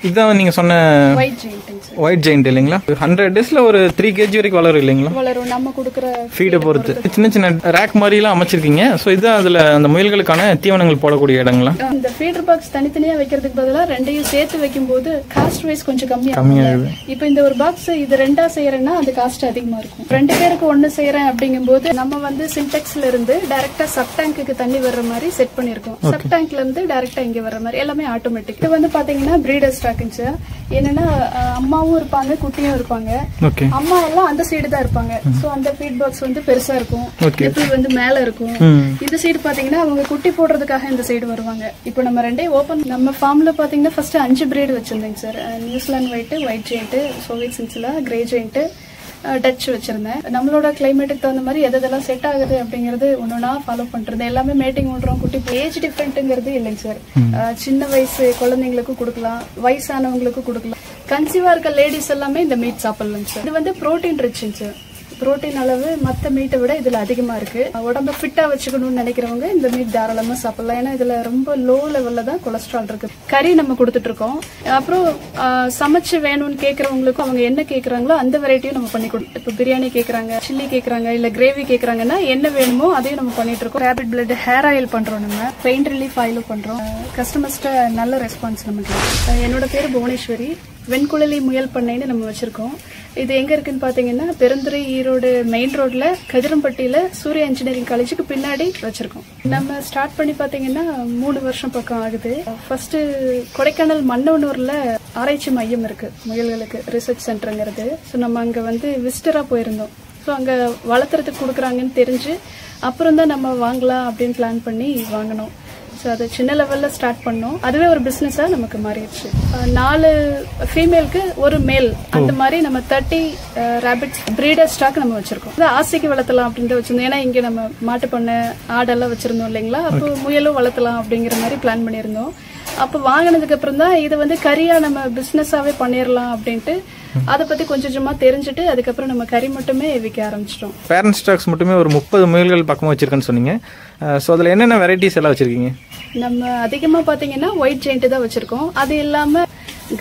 இதான் நீங்க சொன்ன ஒயிட் ஜெயிண்ட் இல்லைங்களா? 100 daysல ஒரு 3 kg வரைக்கும் வளரும் இல்லைங்களா? வளரும். நம்ம கொடுக்குற ஃபீடை பொறுத்து சின்ன சின்ன ரேக் மாதிரிலாம் அமைச்சிருக்கீங்க. ஸோ இதுதான் அதில் அந்த முயல்களுக்கான தீவனங்கள் போடக்கூடிய இடங்களா? இந்த ஃபீடர் பாக்ஸ் தனித்தனியா வைக்கிறதுக்கு பதிலாக ரெண்டையும் சேர்த்து வைக்கும்போது காஸ்ட் வைஸ் கொஞ்சம் கம்மியாகும். இப்போ இந்த ஒரு பாக்ஸ் இது ரெண்டா செய்யறேன்னா அந்த காஸ்ட் அதிகமா இருக்கும். 2 பேருக்கு ஒன்னு செய்யறேன் அப்படிங்கும்போது நம்ம வந்து சின்டெக்ஸ்ல இருந்து டைரக்டா சப் டேங்க்கு தண்ணி வர்ற மாதிரி செட் பண்ணிருக்கோம். சப் டேங்க்ல இருந்து டைரக்டா இங்க வர்ற மாதிரி எல்லாமே ஆட்டோமேட்டிக். இது வந்து பாத்தீங்கன்னா பிரீடர் ஸ்டாக்குங்க சார். என்னன்னா அம்மாவும் இருப்பாங்க குட்டியும் இருப்பாங்க. அம்மா எல்லாம் அந்த சைடு தான் இருப்பாங்க. சோ அந்த ஃபீட் பாக்ஸ் வந்து பெருசா இருக்கும். நிப்பிள் வந்து மேல இருக்கும். இந்த சைடு பாத்தீங்கன்னா அவங்க குட்டி போடுறதுக்காக இந்த சைடு வருவாங்க. இப்போ நம்ம ரெண்டையும் ஓபன் நம்ம ஃபார்ம்ல பாத்தீங்கன்னா ஃபர்ஸ்ட் 5 பிரீடு வச்சிருந்தேங்க sir. New Zealand white giant, Soviet chinchilla, grey giant, Dutch வச்சிருந்தேன். நம்மளோட கிளைமேட்டுக்கு தகுந்த மாதிரி எதெல்லாம் செட் ஆகுது அப்படிங்கறது ஒன்னொன்னா ஃபாலோ பண்றது. எல்லாமே மேட்டிங் பண்றோம். குட்டி ஏஜ் டிஃபரெண்ட்ங்கிறது இல்லைங்க சார். சின்ன வயசு குழந்தைங்களுக்கும் கொடுக்கலாம், வயசானவங்களுக்கும் கொடுக்கலாம். கன்சீவா இருக்க லேடிஸ் எல்லாமே இந்த மீட் சாப்பிடலாங்க சார். இது வந்து புரோட்டீன் ரிச்சுங்க சார். புரோட்டீன் அளவு மற்ற மீட்டை விட இதுல அதிகமா இருக்கு. உடம்ப ஃபிட்டா வச்சுக்கணும்னு நினைக்கிறவங்க இந்த மீட் தாராளமா சாப்பிடலாம். ஏன்னா இதுல ரொம்ப லோ லெவல்ல தான் கொலஸ்ட்ரால் இருக்கு. கறி நம்ம கொடுத்துட்டு இருக்கோம். அப்புறம் சமைச்சு வேணும்னு கேட்கறவங்களுக்கும் அவங்க என்ன கேட்கறாங்களோ அந்த வெரைட்டியும் நம்ம பண்ணி கொடுப்போம். இப்போ பிரியாணி கேட்கறாங்க, சில்லி கேட்கறாங்க, இல்ல கிரேவி கேட்கறாங்கன்னா என்ன வேணுமோ அதையும் நம்ம பண்ணிட்டு இருக்கோம். ரேபிட் பிளட் ஹேர் ஆயில் பண்றோம், நம்ம பெயின் ரிலீஃப் ஆயிலும் பண்றோம். கஸ்டமர்ஸ்ட நல்ல ரெஸ்பான்ஸ் நமக்கு. என்னோட பேரு புவனேஸ்வரி. வெண்குழலி முயல் பண்ணைன்னு நம்ம வச்சிருக்கோம். இது எங்க இருக்குன்னு பாத்தீங்கன்னா பெருந்துறை ஈரோடு மெயின் ரோட்ல கதிரம்பட்டியில சூர்யா இன்ஜினியரிங் காலேஜுக்கு பின்னாடி வச்சிருக்கோம். நம்ம ஸ்டார்ட் பண்ணி பாத்தீங்கன்னா 3 வருஷம் பக்கம் ஆகுது. ஃபர்ஸ்ட் கொடைக்கானல் மன்னவனூர்ல ஆராய்ச்சி மையம் இருக்கு முயல்களுக்கு, ரிசர்ச் சென்டர்ங்கிறது. ஸோ நம்ம அங்க வந்து விசிட்டரா போயிருந்தோம். ஸோ அங்க வளர்த்துறதுக்கு கொடுக்குறாங்கன்னு தெரிஞ்சு அப்புறம் தான் நம்ம வாங்கலாம் அப்படின்னு பிளான் பண்ணி வாங்கினோம். ஸோ அது சின்ன லெவலில் ஸ்டார்ட் பண்ணோம். அதுவே ஒரு பிஸ்னஸாக நமக்கு மாறிடுச்சு. 4 ஃபீமேலுக்கு ஒரு மேல், அந்த மாதிரி நம்ம 30 ரேபிட்ஸ் பிரீடர் ஸ்டாக் நம்ம வச்சிருக்கோம். ஆசைக்கு வளர்த்தலாம் அப்படின்னு வச்சிருந்தோம். ஏன்னா இங்கே நம்ம மாட்டு பண்ணை ஆடெல்லாம் வச்சிருந்தோம் இல்லைங்களா? அப்போ முயலும் வளர்த்தலாம் அப்படிங்கிற மாதிரி பிளான் பண்ணியிருந்தோம். அப்போ வாங்கினதுக்கு அப்புறம் தான் இது வந்து கறியா நம்ம பிஸ்னஸாவே பண்ணிடலாம் அப்படின்ட்டு அதை பத்தி கொஞ்சம் கொஞ்சமா தெரிஞ்சுட்டு அதுக்கப்புறம் நம்ம கறி மட்டுமே விற்க ஆரம்பிச்சிட்டோம். பேரண்ட் ஸ்டாக்ஸ் மட்டுமே ஒரு 30 முயல்கள் பக்கமா வச்சிருக்கேன்னு சொன்னீங்க. ஸோ அதில் என்னென்ன வெரைட்டிஸ் எல்லாம் வச்சிருக்கீங்க? நம்ம அதிகமா பாத்தீங்கன்னா ஒயிட் ஜெயிண்ட் தான் வச்சிருக்கோம். அது இல்லாம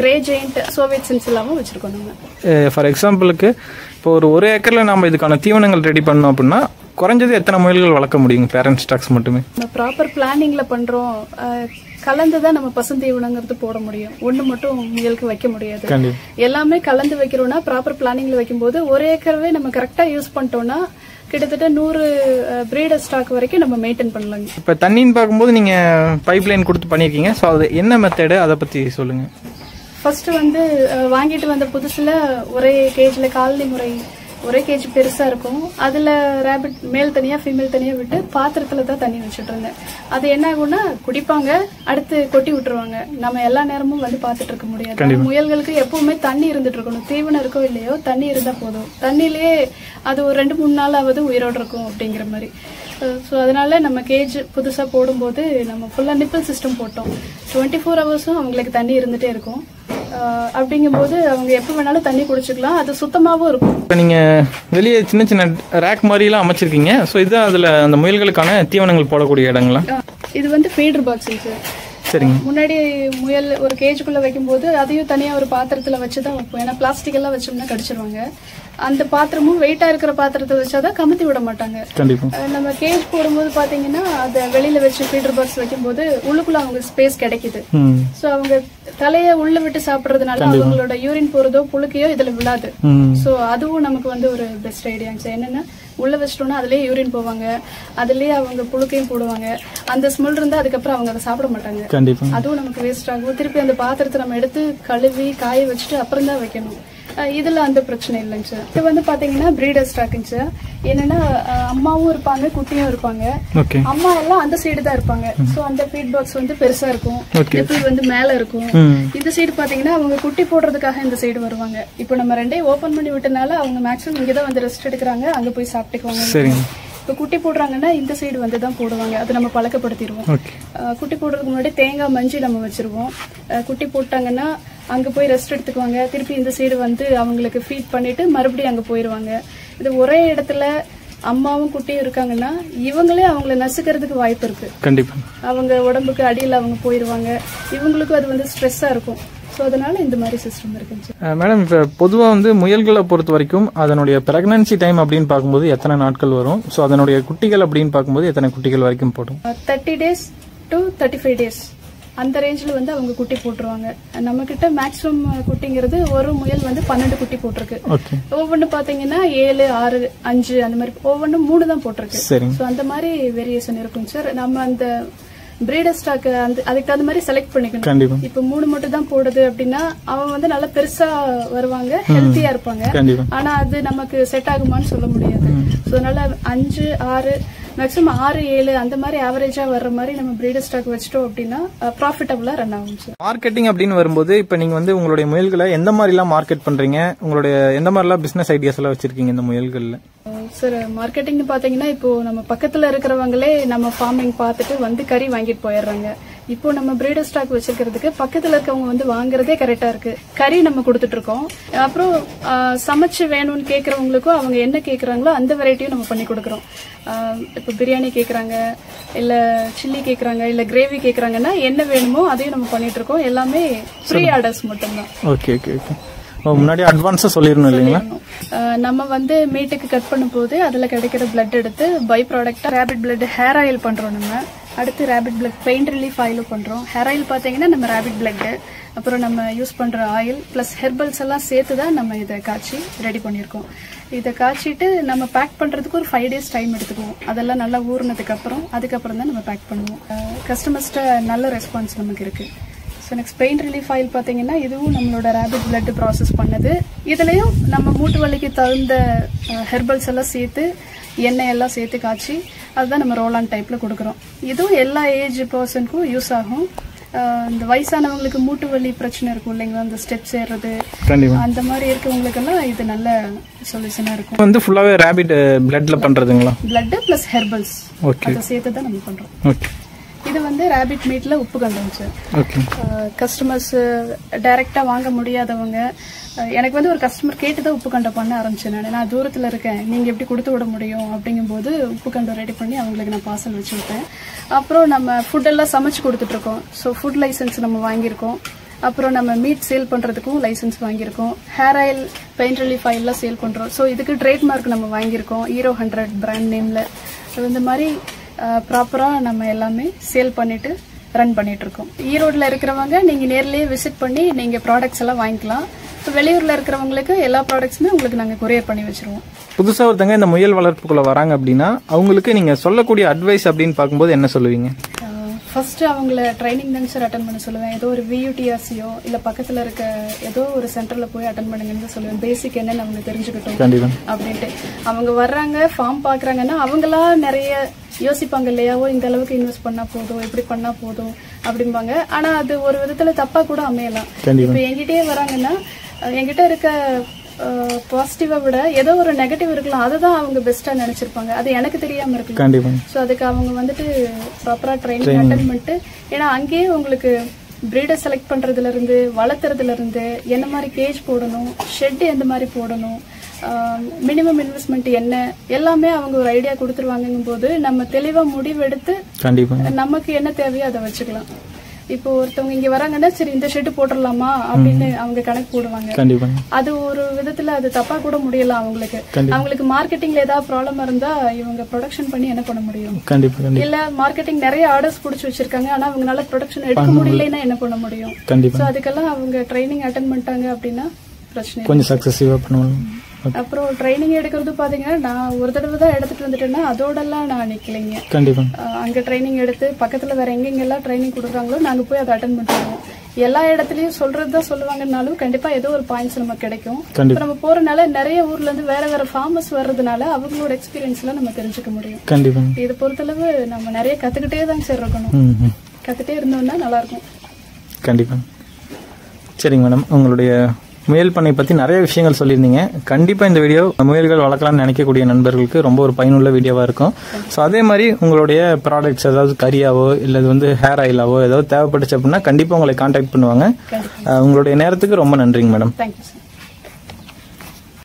கிரே ஜெயிண்ட், சோவியட் சின்சிலாவும் வச்சிருக்கோம். நம்ம ஃபார் எக்ஸாம்பிளுக்கு இப்போ ஒரு ஏக்கர்ல நம்ம இதுக்கான தீவனங்கள் ரெடி பண்ணோம் அப்படின்னா குறைஞ்சது எத்தனை முயல்கள் வளர்க்க முடியும் பேரண்ட் ஸ்டாக்ஸ் மட்டுமே? நம்ம ப்ராப்பர் பிளானிங்ல பண்றோம். கலந்துதான் நம்ம பசுந்தீவனங்கிறது போட முடியும். ஒண்ணு மட்டும் முயலுக்கு வைக்க முடியாது. எல்லாமே கலந்து வைக்கிறோம்னா ப்ராப்பர் பிளானிங்ல வைக்கும்போது ஒரு ஏக்கரவே நம்ம கரெக்டா யூஸ் பண்ணிட்டோம்னா கிட்டத்தட்ட 100 பிரீடர் ஸ்டாக் வரைக்கும் நம்ம மெயின்டைன் பண்ணலாங்க. இப்போ தண்ணின்னு பார்க்கும்போது நீங்க பைப் லைன் கொடுத்து பண்ணிருக்கீங்க. ஸோ அது என்ன மெத்தடு, அதை பத்தி சொல்லுங்க. ஃபர்ஸ்ட் வந்து வாங்கிட்டு வந்த புதுசுல ஒரே கேஜ்ல காலனி முறை ஒரே கேஜ் பெருசா இருக்கும். அதுல ரேபிட் மேல் தனியா ஃபீமேல் தனியா விட்டு பாத்திரத்துல தான் தண்ணி வச்சுட்டு இருந்தேன். அது என்ன ஆகும்னா குடிப்பாங்க, அடுத்து கொட்டி விட்டுருவாங்க. நம்ம எல்லா நேரமும் வந்து பாத்துட்டு இருக்க முடியாது. முயல்களுக்கு எப்பவுமே தண்ணி இருந்துட்டு இருக்கணும். தீவனம் இருக்கோ இல்லையோ தண்ணி இருந்தா போதும். தண்ணிலேயே அது ஒரு 2-3 நாளாவது உயிரோடு இருக்கும் அப்படிங்கிற மாதிரி. ஸோ அதனால நம்ம கேஜ் புதுசா போடும்போது நம்ம ஃபுல்லா நிப்பிள் சிஸ்டம் போட்டோம். 24 ஹவர்ஸும் அவங்களுக்கு தண்ணி இருந்துட்டே இருக்கும். அப்படிங்கும்போது அவங்க எப்ப வேணாலும் தண்ணி குடிச்சுக்கலாம். அது சுத்தமாவும் இருக்கும். இப்போ நீங்க வெளியே சின்ன சின்ன ரேக் மாதிரிலாம் அமைச்சிருக்கீங்க. ஸோ இதுதான் அதுல அந்த முயல்களுக்கான தீவனங்கள் போடக்கூடிய இடங்களா? இது வந்து ஃபீடர் பாக்ஸ் சார். சரிங்க. முன்னாடி முயல் ஒரு கேஜுக்குள்ள வைக்கும்போது அதையும் தனியா ஒரு பாத்திரத்துல வச்சுதான் வைப்போம். ஏன்னா பிளாஸ்டிக் எல்லாம் வச்சோம்னா கடிச்சிருவாங்க. அந்த பாத்திரமும் வெயிட்டா இருக்கிற பாத்திரத்தை வச்சாதான் கமுத்தி விட மாட்டாங்க. நம்ம கேஜ் போடும்போது பாத்தீங்கன்னா அதை வெளியில வச்சு ஃபீடர் பாக்ஸ் வைக்கும்போது உள்ளுக்குள்ள அவங்க ஸ்பேஸ் கிடைக்குது. சோ அவங்க தலைய உள்ள விட்டு சாப்பிடுறதுனால அவங்களோட யூரின் போறதோ புழுக்கையோ இதுல விழாது. சோ அதுவும் நமக்கு வந்து ஒரு பெஸ்ட் ஐடியா. என்னன்னா உள்ள வச்சிட்டோம்னா அதுலயே யூரின் போவாங்க, அதுலயே அவங்க புழுக்கையும் போடுவாங்க. அந்த ஸ்மெல் இருந்தா அதுக்கப்புறம் அவங்க அதை சாப்பிட மாட்டாங்க. அதுவும் நமக்கு வேஸ்ட் ஆகும். திருப்பி அந்த பாத்திரத்தை நம்ம எடுத்து கழுவி காய வச்சுட்டு அப்புறம் தான் வைக்கணும். இதுல அந்த பிரச்சனை இல்லைங்க சார். இது வந்து பாத்தீங்கன்னா பிரீடர் ஸ்டாக்குங்க சார். என்னன்னா அம்மாவும் இருப்பாங்க குட்டியும் இருப்பாங்க. அம்மா எல்லாம் அந்த சைடு தான் இருப்பாங்க. சோ அந்த ஃபீட் பாக்ஸ் வந்து பெருசா இருக்கும். நிப்பிள் வந்து மேல இருக்கும். இந்த சைடு பாத்தீங்கன்னா அவங்க குட்டி போடுறதுக்காக இந்த சைடு வருவாங்க. இப்போ நம்ம ரெண்டையும் ஓபன் பண்ணி விட்டனால அவங்க மேக்ஸிமம் இங்கதான் வந்து ரெஸ்ட் எடுக்கிறாங்க. அங்க போய் சாப்பிட்டுக்குவாங்க. இப்போ குட்டி போடுறாங்கன்னா இந்த சைடு வந்து தான் போடுவாங்க. அது நம்ம பழக்கப்படுத்திடுவோம். குட்டி போடுறதுக்கு முன்னாடி தேங்காய் மஞ்சி நம்ம வச்சிருவோம். குட்டி போட்டாங்கன்னா அங்க போய் ரெஸ்ட் எடுத்துக்குவாங்க. திருப்பி இந்த சைடு வந்து அவங்களுக்கு ஃபீட் பண்ணிட்டு மறுபடியும் அங்க போயிருவாங்க. இது ஒரே இடத்துல அம்மாவும் குட்டியும் இருக்காங்கன்னா இவங்களே அவங்கள நசுக்கிறதுக்கு வாய்ப்பு இருக்கு. கண்டிப்பா அவங்க உடம்புக்கு அடியில் அவங்க போயிருவாங்க. இவங்களுக்கும் அது வந்து ஸ்ட்ரெஸ்ஸா இருக்கும். ஸோ அதனால இந்த மாதிரி சிஸ்டம் இருக்குங்க சார். மேடம் இப்போ பொதுவாக வந்து முயல்களை பொறுத்த வரைக்கும் அதனுடைய பிரெக்னன்சி டைம் அப்படின்னு பார்க்கும்போது எத்தனை நாட்கள் வரும்? ஸோ அதனுடைய குட்டிகள் அப்படின்னு பார்க்கும்போது எத்தனை குட்டிகள் வரைக்கும் போடும்? 30 days to 35 days அந்த ரேஞ்சில் வந்து அவங்க குட்டி போட்டுருவாங்க. நம்ம கிட்ட மேக்ஸிமம் குட்டிங்கிறது ஒரு முயல் வந்து 12 குட்டி போட்டிருக்கு. ஒவ்வொன்று பாத்தீங்கன்னா 7, 6, 5 அந்த மாதிரி ஒவ்வொன்றும் 3 தான் போட்டிருக்கு. ஸோ அந்த மாதிரி வேரியேஷன் இருக்கும் சார். நம்ம அந்த பிரீடர் ஸ்டாக் அதுக்கு தகுந்த மாதிரி செலக்ட் பண்ணிக்கணும். இப்ப 3 மட்டும் தான் போடுது அப்படின்னா அவன் வந்து நல்லா பெருசா வருவாங்க, ஹெல்த்தியா இருப்பாங்க. ஆனா அது நமக்கு செட் ஆகுமான்னு சொல்ல முடியாது. ஸோ அதனால 5, 6 மேக்ஸிமம் 6, 7 அந்த மாதிரி ஆவரேஜா வர்ற மாதிரி நம்ம பிரீடர் ஸ்டாக் வச்சிட்டோம் அப்படின்னா ப்ராஃபிட்டபிளா ரன் ஆகும் சார். மார்க்கெட்டிங் அப்படின்னு வரும்போது இப்ப நீங்க வந்து உங்களுடைய முயல்களை எந்த மாதிரி எல்லாம் மார்க்கெட் பண்றீங்க? உங்களுடைய எந்த மாதிரி எல்லாம் பிசினஸ் ஐடியாஸ் எல்லாம் வச்சிருக்கீங்க இந்த முயல்கள்ல? சார் மார்க்கெட்டிங் பாத்தீங்கன்னா இப்போ நம்ம பக்கத்துல இருக்கிறவங்களே நம்ம ஃபார்மிங் பார்த்துட்டு வந்து கறி வாங்கிட்டு போயிடுறாங்க. இப்போ நம்ம பிரீடர் ஸ்டாக் வச்சிருக்கிறதுக்கு பக்கத்துல இருக்கவங்க வந்து வாங்குறதே கரெக்டா இருக்கு. கறி நம்ம கொடுத்துட்டு இருக்கோம். அப்புறம் சமைச்சு வேணும்னு கேக்குறவங்களுக்கும் அவங்க என்ன கேக்குறாங்களோ அந்த வெரைட்டியும் நம்ம பண்ணி கொடுக்கறோம். இப்போ பிரியாணி கேக்குறாங்க, இல்ல சில்லி கேக்குறாங்க, இல்ல கிரேவி கேக்குறாங்கன்னா என்ன வேணுமோ அதையும் நம்ம பண்ணிட்டு இருக்கோம். எல்லாமே ஃப்ரீ ஆர்டர்ஸ் மட்டும்தான். Okay okay okay. முன்னாடி அட்வான்ஸா சொல்லிரணும் இல்லீங்களா? நம்ம வந்து மீட்டுக்கு கட் பண்ணும்போது அதுல கிடைக்கிற பிளட் எடுத்து பை ப்ராடக்டா ரேபிட் பிளட் ஹேர் ஆயில் பண்றோம். நம்ம அடுத்து ரேபிட் பிளட் பெயின் ரிலீஃப் ஆயிலும் பண்றோம். ஹேர் ஆயில் பாத்தீங்கன்னா நம்ம ரேபிட் பிளட், அப்புறம் நம்ம யூஸ் பண்ற ஆயில் பிளஸ் ஹெர்பல்ஸ் எல்லாம் சேர்த்துதான் நம்ம இதை காய்ச்சி ரெடி பண்ணிருக்கோம். இதை காய்ச்சிட்டு நம்ம பேக் பண்றதுக்கு ஒரு 5 days டைம் எடுத்துக்குவோம். அதெல்லாம் நல்லா ஊறினதுக்கு அதுக்கப்புறம் தான் நம்ம பேக் பண்ணுவோம். கஸ்டமர்ஸ்ட நல்ல ரெஸ்பான்ஸ் நமக்கு இருக்கு. So next pain relief oil பார்த்தீங்கன்னா இதுவும் நம்மளோட ரேபிட் பிளட் ப்ராசஸ் பண்ணது. இதுலயும் நம்ம மூட்டு வலிக்கு தகுந்த ஹெர்பல்ஸ் எல்லாம் சேர்த்து எண்ணெய் எல்லாம் சேர்த்து காய்ச்சி அதுதான் நம்ம ரோல் ஆன் டைப்ல கொடுக்குறோம். இதுவும் எல்லா ஏஜ் பர்சனுக்கும் யூஸ் ஆகும். இந்த வயசானவங்களுக்கு மூட்டு வலி பிரச்சனை இருக்கும் இல்லைங்களா, அந்த ஸ்டெப்ஸ் ஏறுறது அந்த மாதிரி இருக்கவங்களுக்கு எல்லாம் இது நல்ல சொல்யூஷனா இருக்கும். வந்து ஃபுல்லாவே ரேபிட் பிளட்ல பண்றதுங்களா? பிளட் பிளஸ் ஹெர்பல்ஸ் அதை சேர்த்து தான் நம்ம பண்றோம். ஓகே. இது வந்து ரேபிட் மீட்ல உப்பு கண்டம் சார். கஸ்டமர்ஸ் டைரக்டா வாங்க முடியாதவங்க, எனக்கு வந்து ஒரு கஸ்டமர் கேட்டுதான் உப்பு கண்டம் பண்ண ஆரம்பிச்சேன். நான் தூரத்துல இருக்கேன், நீங்க எப்படி கொடுத்து விட முடியும் அப்படிங்கும் போது உப்பு கண்டம் ரெடி பண்ணி அவங்களுக்கு நான் பார்சல் வச்சு விட்டேன். அப்புறம் நம்ம ஃபுட் எல்லாம் சமைச்சு கொடுத்துட்டு இருக்கோம். ஸோ ஃபுட் லைசன்ஸ் நம்ம வாங்கியிருக்கோம். அப்புறம் நம்ம மீட் சேல் பண்றதுக்கும் லைசன்ஸ் வாங்கியிருக்கோம். Hair oil, pain relief oil எல்லாம் சேல் பண்றோம். ஸோ இதுக்கு ட்ரேட்மார்க் நம்ம வாங்கியிருக்கோம் ஹீரோ 100 பிராண்ட் நேம்ல. இந்த மாதிரி ப்ராப்பரா நம்ம எல்லாமே சேல் பண்ணிட்டு ரன் பண்ணிட்டு இருக்கோம். ஈரோடுல இருக்கிறவங்க நீங்க நேர்லயே விசிட் பண்ணி நீங்க ப்ராடக்ட்ஸ் எல்லாம் வாங்கிக்கலாம். வெளியூர்ல இருக்கிறவங்களுக்கு எல்லா ப்ராடக்ட்ஸுமே உங்களுக்கு நாங்க கொரியர் பண்ணி வச்சிருவோம். புதுசா ஒருத்தங்க இந்த முயல் வளர்ப்புக்குள்ள வராங்க அப்படின்னா அவங்களுக்கு நீங்க சொல்லக்கூடிய அட்வைஸ் அப்படின்னு பார்க்கும்போது என்ன சொல்லுவீங்க? ஃபர்ஸ்ட் அவங்கள ட்ரைனிங் தான் சார் அட்டன் பண்ண சொல்லுவேன். ஏதோ ஒரு VUTRCO இல்ல பக்கத்துல இருக்க ஏதோ ஒரு சென்டர்ல போய் அட்டன் பண்ணுங்கன்னு சொல்லுவேன். பேசிக் என்னன்னு அவங்க தெரிஞ்சுக்கிட்டோம் அப்படின்ட்டு. அவங்க வர்றாங்க, ஃபார்ம் பாக்குறாங்கன்னா அவங்களா நிறைய யோசிப்பாங்க இல்லையா, இந்த அளவுக்கு இன்வெஸ்ட் பண்ணா போதும், எப்படி பண்ணா போதும் அப்படிம்பாங்க. ஆனா அது ஒரு விதத்துல தப்பா கூட அமையலாம். இப்ப என்கிட்டயே வராங்கன்னா என்கிட்ட இருக்க பாசிட்டிவா விட ஏதோ ஒரு நெகட்டிவ் இருக்கலாம், அதுதான் அவங்க பெஸ்டா நினைச்சிருப்பாங்க. அது எனக்கு தெரியாம இருக்கலாம். சோ அதுக்கு அவங்க வந்துட்டு ப்ராப்பரா ட்ரைனிங் அட்டெண்ட் பண்ணிட்டு, ஏன்னா அங்கேயே உங்களுக்கு பிரீடர் செலக்ட் பண்றதுல இருந்து வளர்த்துறதுல இருந்து என்ன மாதிரி கேஜ் போடணும், ஷெட் எந்த மாதிரி போடணும், மினிமம் இன்வெஸ்ட்மெண்ட் என்ன எல்லாமே அவங்க ஒரு ஐடியா கொடுத்துருவாங்கும் போது நம்ம தெளிவா முடிவெடுத்து நமக்கு என்ன தேவையோ அதை வச்சுக்கலாம். இப்போ ஒருத்தவங்க இங்க வராங்கன்னா சரி இந்த ஷெட் போட்டுடலாமா அப்படின்னு அவங்க கணக்கு போடுவாங்க. அது ஒரு விதத்துல அது தப்பா கூட முடியலாம் அவங்களுக்கு. அவங்களுக்கு மார்க்கெட்டிங்ல ஏதாவது ப்ராப்ளம் இருந்தா இவங்க ப்ரொடக்ஷன் பண்ணி என்ன பண்ண முடியும்? இல்ல மார்க்கெட்டிங் நிறைய ஆர்டர்ஸ் புடிச்சு வச்சிருக்காங்க, ஆனா அவங்களால ப்ரொடக்ஷன் எடுக்க முடியலன்னா என்ன பண்ண முடியும்? சோ அதுக்கெல்லாம் அவங்க ட்ரைனிங் அட்டெண்ட் பண்ணிட்டாங்க அப்படின்னா பிரச்சனை கொஞ்சம் சக்சஸிவா பண்ணுவாங்க. அப்புறம் ட்ரைனிங் எடுக்கிறது பாத்தீங்கன்னா நான் ஒரு தடவை தான் எடுத்துட்டு வந்துட்டேன்னா அதோட எல்லாம் நான் நிக்கலைங்க. அங்க ட்ரைனிங் எடுத்து பக்கத்துல வேற எங்கெங்கெல்லாம் ட்ரைனிங் கொடுக்குறாங்களோ நாங்க போய் அதை அட்டெண்ட் பண்ணுவோம். எல்லா இடத்துலயும் சொல்றதுதான் சொல்லுவாங்கன்னாலும் கண்டிப்பா ஏதோ ஒரு பாயிண்ட்ஸ் நமக்கு கிடைக்கும். நம்ம போறதுனால நிறைய ஊர்ல இருந்து வேற வேற ஃபார்மர்ஸ் வர்றதுனால அவங்களோட எக்ஸ்பீரியன்ஸ் எல்லாம் நம்ம தெரிஞ்சுக்க முடியும். இது பொறுத்தளவு நம்ம நிறைய கத்துக்கிட்டே தான் சார் இருக்கணும். கத்துட்டே இருந்தோம்னா நல்லா இருக்கும். கண்டிப்பா. சரிங்க மேடம், உங்களுடைய முயல் பண்ணை பத்தி நிறைய விஷயங்கள் சொல்லியிருந்தீங்க. கண்டிப்பா இந்த வீடியோ முயல்கள் வளர்க்கலாம்னு நினைக்கக்கூடிய நண்பர்களுக்கு ரொம்ப ஒரு பயனுள்ள வீடியோவா இருக்கும். ஸோ அதே மாதிரி உங்களுடைய ப்ராடக்ட்ஸ் ஏதாவது கரியாவோ இல்லை ஹேர் ஆயிலாவோ ஏதாவது தேவைப்பட்டுச்சு அப்படின்னா கண்டிப்பா உங்களை கான்டாக்ட் பண்ணுவாங்க. உங்களுடைய நேரத்துக்கு ரொம்ப நன்றிங்க மேடம். Thank you sir.